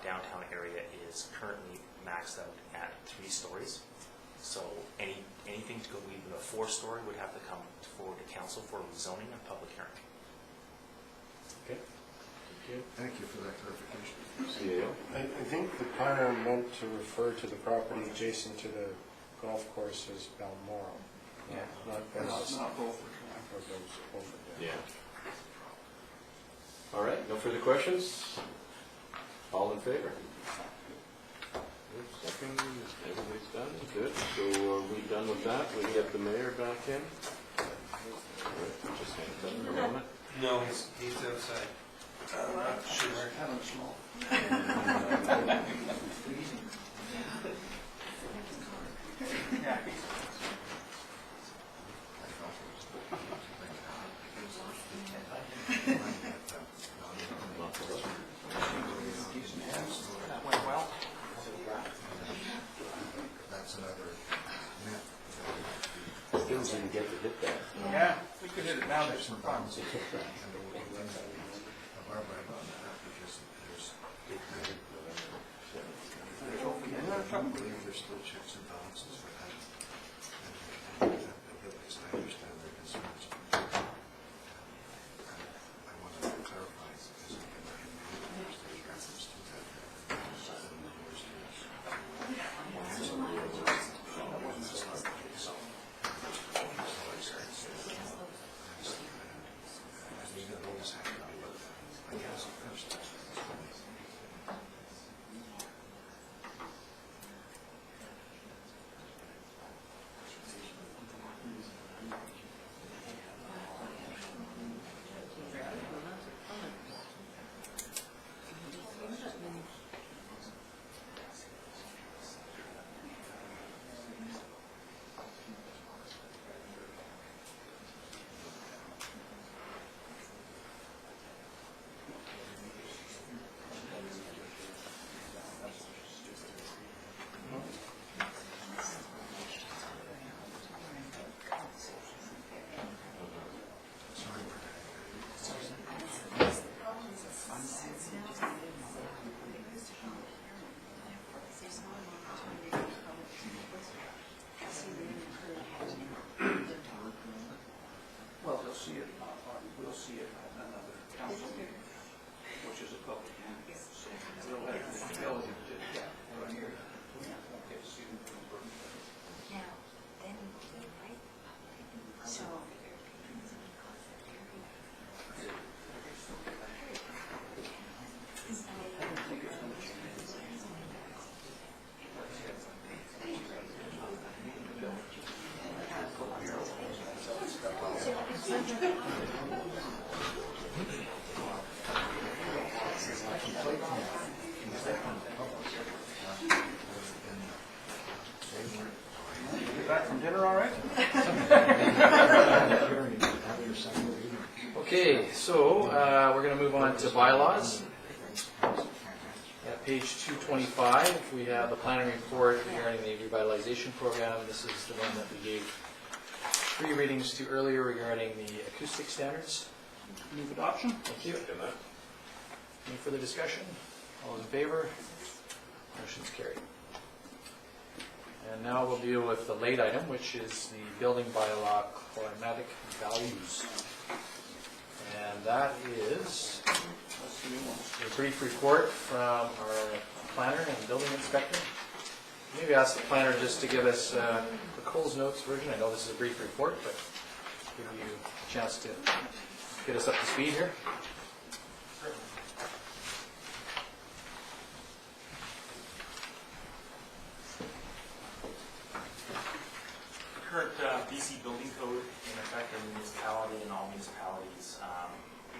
downtown area is currently maxed out at 3 stories. So anything to go even a 4-story would have to come forward to council for rezoning and public hearing. Okay. Thank you. Thank you for that clarification. CAO? I think the planner meant to refer to the property adjacent to the golf course as Balmoral. Yeah. Not It's not both. or those over there. Yeah. All right, no further questions? All in favor? Second, everybody's done, good. So are we done with that? We can get the mayor back in? All right, just hang tight for a moment. No, he's outside. Having a small. Yeah. That went well. That's another myth. Still didn't get to hit that. Yeah, we could hit it now, there's some fun. I believe there's still checks and balances for that. And at least I understand their concerns. I want to clarify, because there's reference to that. I guess first. Well, we'll see it at another council meeting, which is a public hearing. We'll have the ability to, right here. Won't get to see them. Now, then, right? So. I don't think it's going to change. You back from dinner all right? Okay, so we're going to move on to bylaws. At page 225, we have the planning report regarding the revitalization program. This is the one that we gave 3 readings to earlier regarding the acoustic standards. Move adoption? Thank you. Any further discussion? All in favor? Motion's carried. And now we'll deal with the late item, which is the building bylaw climatic values. And that is a brief report from our planner and building inspector. Maybe ask the planner just to give us the Coles Notes version. I know this is a brief report, but give you a chance to get us up to speed here. Current BC building code in effect in the municipality and all municipalities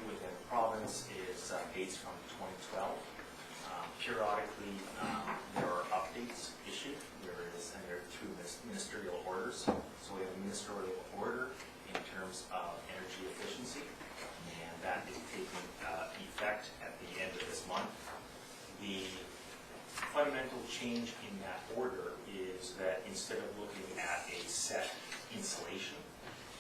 within the province is based from 2012. Periodically, there are updates issued. There is, and they're through ministerial orders. So we have a ministerial order in terms of energy efficiency, and that is taking effect at the end of this month. fundamental change in that order is that instead of looking at a set insulation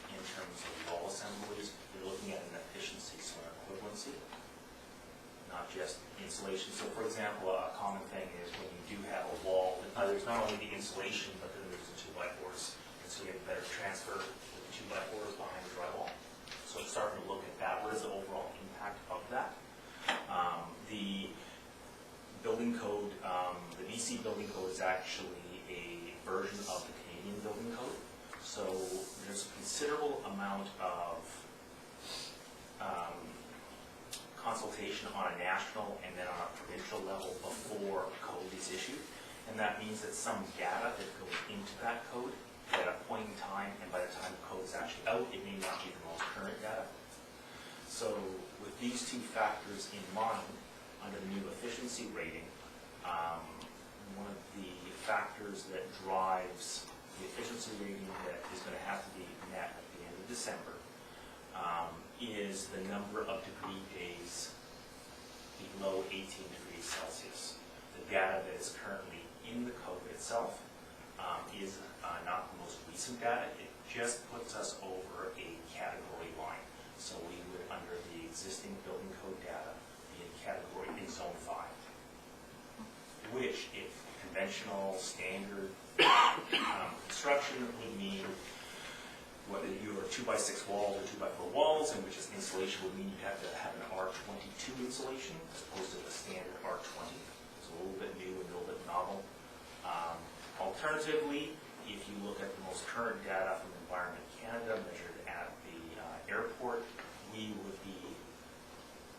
in terms of wall assemblies, you're looking at an efficiency, so an equivalency, not just insulation. So for example, a common thing is when you do have a wall, there's not only the insulation, but then there's the 2x4s. And so you have a better transfer with the 2x4s behind the drywall. So it's starting to look at that. What is the overall impact of that? The building code, the BC building code is actually a version of the Canadian building code. So there's a considerable amount of consultation on a national and then on a provincial level before a code is issued. And that means that some data that goes into that code at a point in time, and by the time the code is actually out, it may not be the most current data. So with these two factors in mind, under the new efficiency rating, one of the factors that drives the efficiency rating that is going to have to be met at the end of December is the number of degree days below 18 degrees Celsius. The data that is currently in the code itself is not the most recent data. It just puts us over a category line. So we would, under the existing building code data, be in category in zone 5, which if conventional standard construction would mean whether you are 2x6 walls or 2x4 walls, and which is insulation would mean you have to have an R22 insulation as opposed to the standard R20. It's a little bit new and a little bit novel. Alternatively, if you look at the most current data from Environment Canada measured at the airport, we would be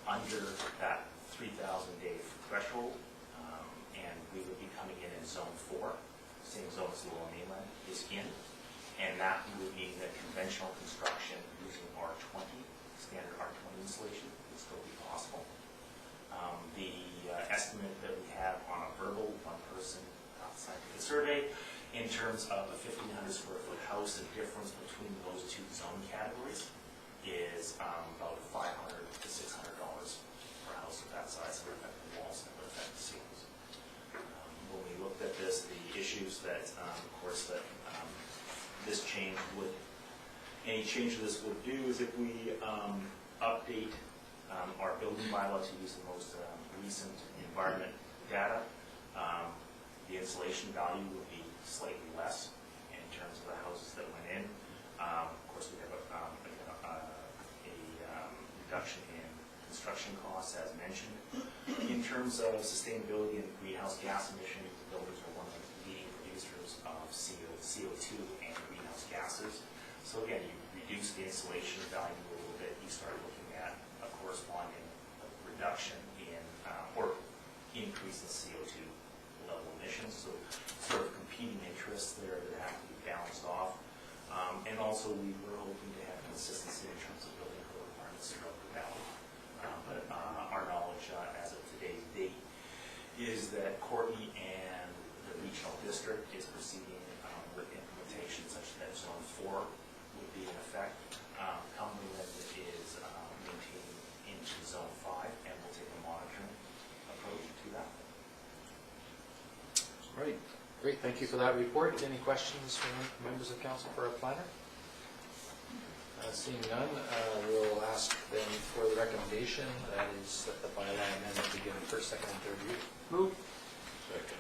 under that 3,000 day threshold, and we would be coming in zone 4, same zone as the Lower Mainland is in, and that would mean that conventional construction using R20, standard R20 insulation, would still be possible. The estimate that we have on a verbal one-person scientific survey in terms of a 1,500 square foot house, the difference between those two zone categories is about $500 to $600 per house of that size. That would affect the walls and that would affect the ceilings. When we looked at this, the issues that, of course, that this change would, any change to this would do is if we update our building bylaw to use the most recent environment data, the insulation value will be slightly less in terms of the houses that went in. Of course, we have a reduction in construction costs, as mentioned. In terms of sustainability and greenhouse gas emissions, the buildings are one of the leading producers of CO2 and greenhouse gases. So again, you reduce the insulation value a little bit, you start looking at a corresponding reduction in or increase in CO2 level emissions. So sort of competing interests there that have to be balanced off. And also we were hoping to have consistency in terms of building code requirements throughout the valley. But our knowledge as of today's date is that Courtney and the regional district is proceeding with implementation such that zone 4 would be in effect. Cumberland is maintaining into zone 5 and will take a monitoring approach to that. Right. Great, thank you for that report. Any questions from members of council for our planner? Seeing none, we'll ask then for the recommendation, that is that the bylaw amendment be given first, second, and third reading. Move. Second.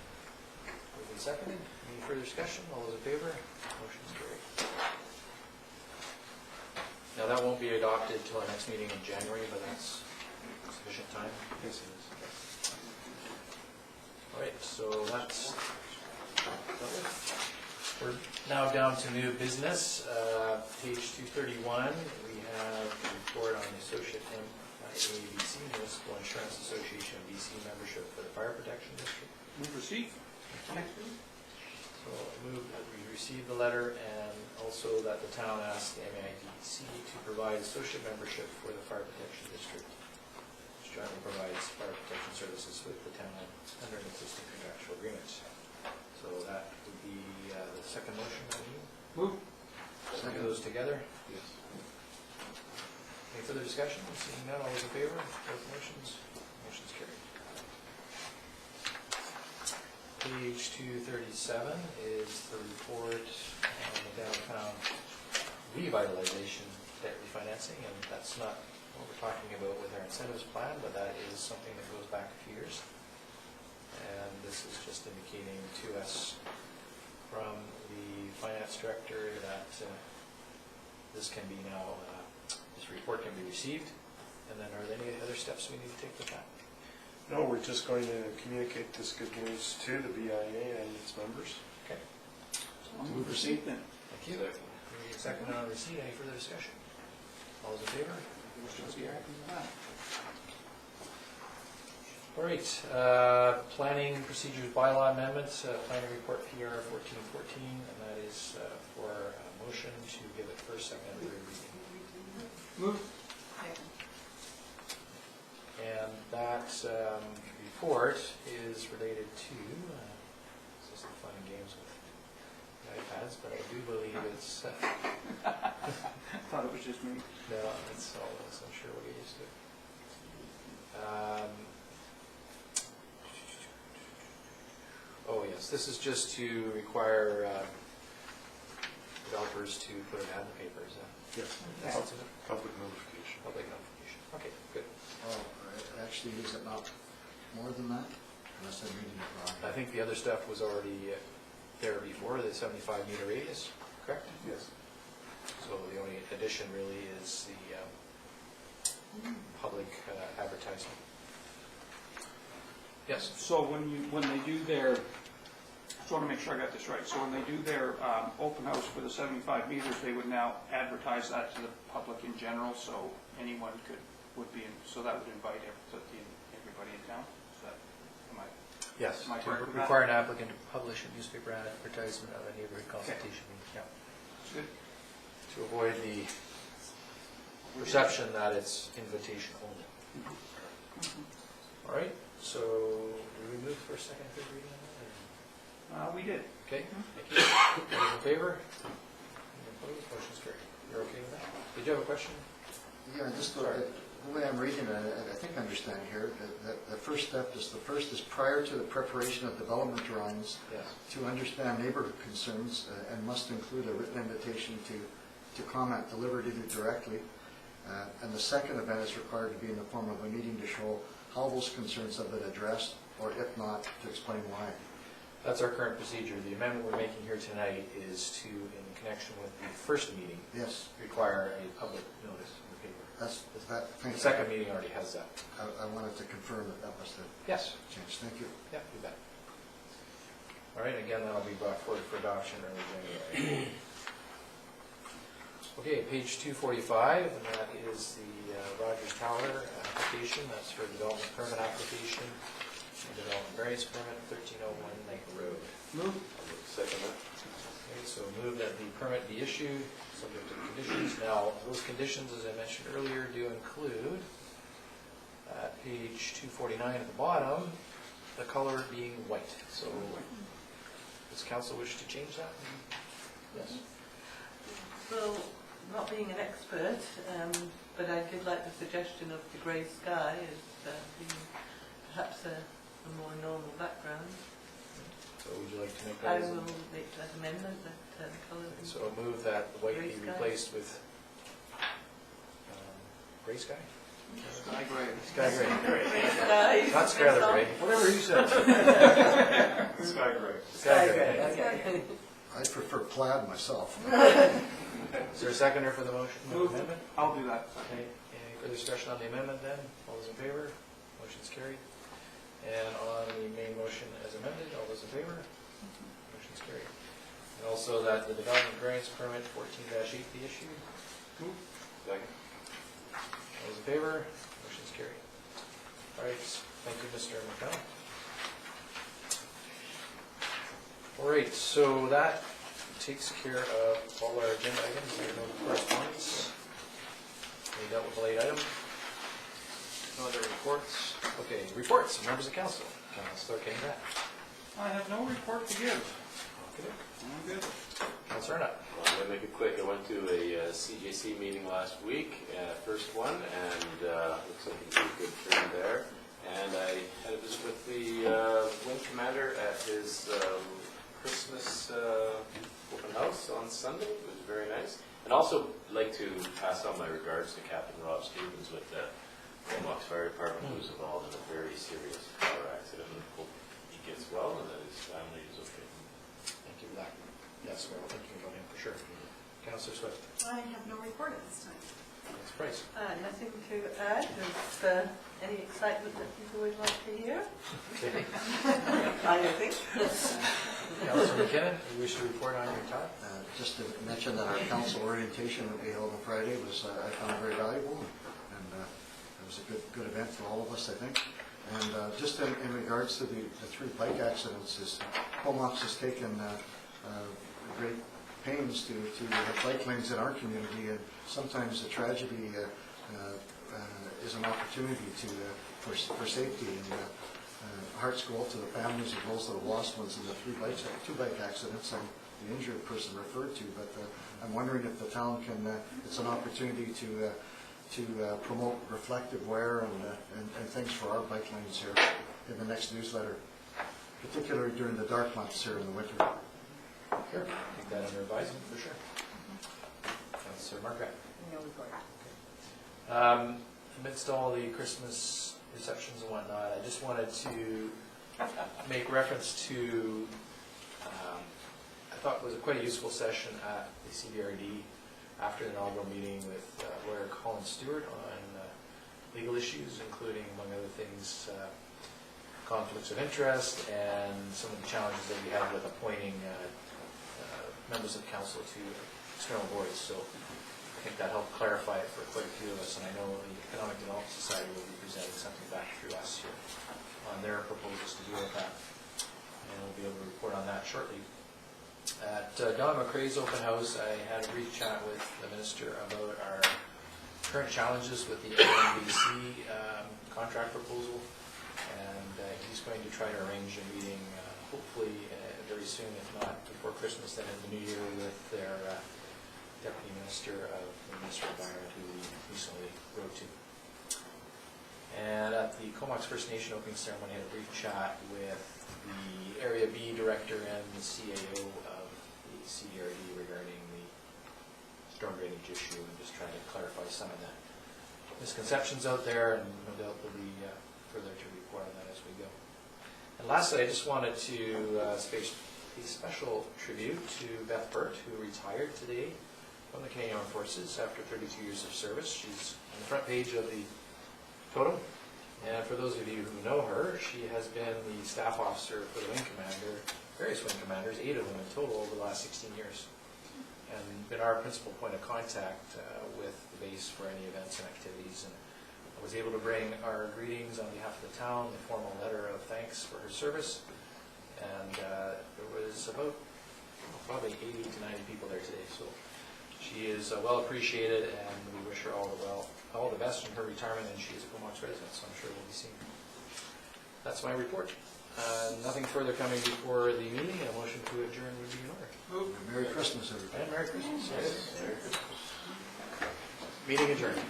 Moved and seconded. Any further discussion? All those in favor? Motion's carried. Now, that won't be adopted till our next meeting in January, but that's sufficient time? Yes, it is. All right, so that's we're now down to new business. Page 231, we have a report on the Associate MIA-BC Municipal Insurance Association BC membership for the Fire Protection District. Move receive. So move that we receive the letter, and also that the town asks the MIDC to provide associate membership for the Fire Protection District, which jointly provides fire protection services with the town under an existing contractual agreement. So that would be the second motion that we need. Move. Second those together. Yes. Any further discussion? Seeing none, all those in favor? Both motions. Motion's carried. Page 237 is the report on the downtown revitalization debt refinancing, and that's not what we're talking about with our incentives plan, but that is something that goes back a few years. And this is just indicating to us from the finance director that this can be now, this report can be received. And then are there any other steps we need to take with that? No, we're just going to communicate this good news to the BIA and its members. Okay. I'll move receipt then. Thank you. Second on receipt. Any further discussion? All those in favor? Motion's carried. All right, planning procedures bylaw amendments, planning report PR 1414, and that is for a motion to give it first, second, and third reading. Move. And that report is related to, it's just the fun and games with iPads, but I do believe it's, Thought it was just me. no, it's all of us, I'm sure we'll get used to it. Oh yes, this is just to require developers to put an ad in the paper, is that? Yes. That's what's in it? Public notification. Public notification. Okay, good. Oh, actually, is it not more than that? Unless I'm reading it wrong. I think the other stuff was already there before, the 75-meter radius, correct? Yes. So the only addition really is the public advertisement. Yes? So when they do their, I just want to make sure I got this right. So when they do their open house for the 75 meters, they would now advertise that to the public in general, so anyone would be in, so that would invite everybody in town? Is that, am I? Yes. Am I To correct with that? require an applicant to publish a newspaper advertisement of a neighborhood consultation meeting. Yeah. Good. To avoid the perception that it's invitation only. All right, so do we move for second, third reading on that? We did. Okay, thank you. All those in favor? Any opposed? Motion's carried. You're okay with that? Did you have a question? Yeah, just the way I'm reading it, I think I understand here, that the first step is, prior to the preparation of development drawings, Yes. to understand neighborhood concerns and must include a written invitation to comment delivered either directly. And the second event is required to be in the form of a meeting to show how those concerns have been addressed, or if not, to explain why. That's our current procedure. The amendment we're making here tonight is to, in connection with the first meeting, Yes, require a public notice in the paper. thank The you. second meeting already has that. I wanted to confirm that was the Yes. change. Thank you. Yeah, you bet. All right, again, that'll be brought forward for adoption early January. Okay, page 245, and that is the Rogers Tower application. That's for development permit application and development variance permit, 1301 Lake Road. Move. Second that. Okay, so move that the permit be issued, subject to conditions. Now, those conditions, as I mentioned earlier, do include, page 249 at the bottom, the color being white. So, does council wish to change that? Yes. Well, not being an expert, but I did like the suggestion of the grey sky as being perhaps a more normal background. So would you like to make I that? will make that amendment, that colour. So move that the white Grey be sky. replaced with grey sky? Sky gray. Sky gray. Grey sky. Not skyler gray. Whatever he says. Sky gray. Sky gray. Okay. I prefer plaid myself. Is there a seconder for the motion? Move. Amendment? I'll do that. Okay, any further discussion on the amendment then? All those in favor? Motion's carried. And on the main motion as amended, all those in favor? Motion's carried. And also that the development variance permit 14-8 be issued. Move. Second. All those in favor? Motion's carried. All right, thank you, Mr. McDonald. All right, so that takes care of all our agenda items. There are no correspondence. We dealt with the late item. No other reports. Okay, reports, members of council. Councilor Kane Grant. I have no report to give. Okay. I'm good. Councilor Arnott. Well, I'm going to make it quick. I went to a CJC meeting last week, first one, and looks like a good turn there. And I had a visit with the wing commander at his also like to pass on my regards to Captain Rob Stevens with the Comox Fire Department, who was involved in a very serious car accident. And hope he gets well and that his family is okay. Thank you for that. Yes, we're all thinking about him for sure. Councillor Swift. I have no report at this time. Councillor Price. Nothing to add. There's any excitement that you'd always like to hear? I think. Councillor McKinnon, you wish to report on your time? Just to mention that our council orientation that we held on Friday was, I found very valuable, and it was a good event for all of us, I think. And just in regards to the 3 bike accidents, Comox has taken great pains to have bike lanes in our community, and sometimes the tragedy is an opportunity for safety. And hearts go out to the families of those that have lost ones in the 2 bike accidents and the injured person referred to. But I'm wondering if the town can, it's an opportunity to promote reflective wear and things for our bike lanes here in the next newsletter, particularly during the dark months here in the winter. Sure. Take that under advisement for sure. Councillor Marquardt. No report. Amidst all the Christmas receptions and whatnot, I just wanted to make reference to, I thought it was quite a useful session at the CBRD after the inaugural meeting with lawyer Colin Stewart on legal issues, including, among other things, conflicts of interest and some of the challenges that we have with appointing members of council to external boards. So I think that helped clarify it for quite a few of us, and I know the Economic Development Society will be presenting something back through us here on their proposals to deal with that, and we'll be able to report on that shortly. At Don McRae's open house, I had a brief chat with the minister about our current challenges with the NBC contract proposal, and he's going to try to arrange a meeting, hopefully very soon, if not before Christmas, then in the new year, with their Deputy Minister of the Ministry of Environment, who we recently wrote to. And at the Comox First Nation opening ceremony, I had a brief chat with the Area B Director and the CAO of the CDRD regarding the storm drainage issue, and just trying to clarify some of the misconceptions out there, and no doubt there'll be further to report on that as we go. And lastly, I just wanted to pay a special tribute to Beth Burt, who retired today from the Canadian Armed Forces after 32 years of service. She's on the front page of the photo. And for those of you who know her, she has been the staff officer for the wing commander, various wing commanders, 8 of them in total over the last 16 years, and been our principal point of contact with the base for any events and activities. And I was able to bring our greetings on behalf of the town, the formal letter of thanks for her service, and there was about probably 80 to 90 people there today. So she is well appreciated, and we wish her all the best in her retirement, and she is a Comox resident, so I'm sure we'll be seeing her. That's my report. Nothing further coming before the meeting, and a motion to adjourn would be in order. Merry Christmas, everybody. And Merry Christmas. Yes. Merry Christmas. Meeting adjourned.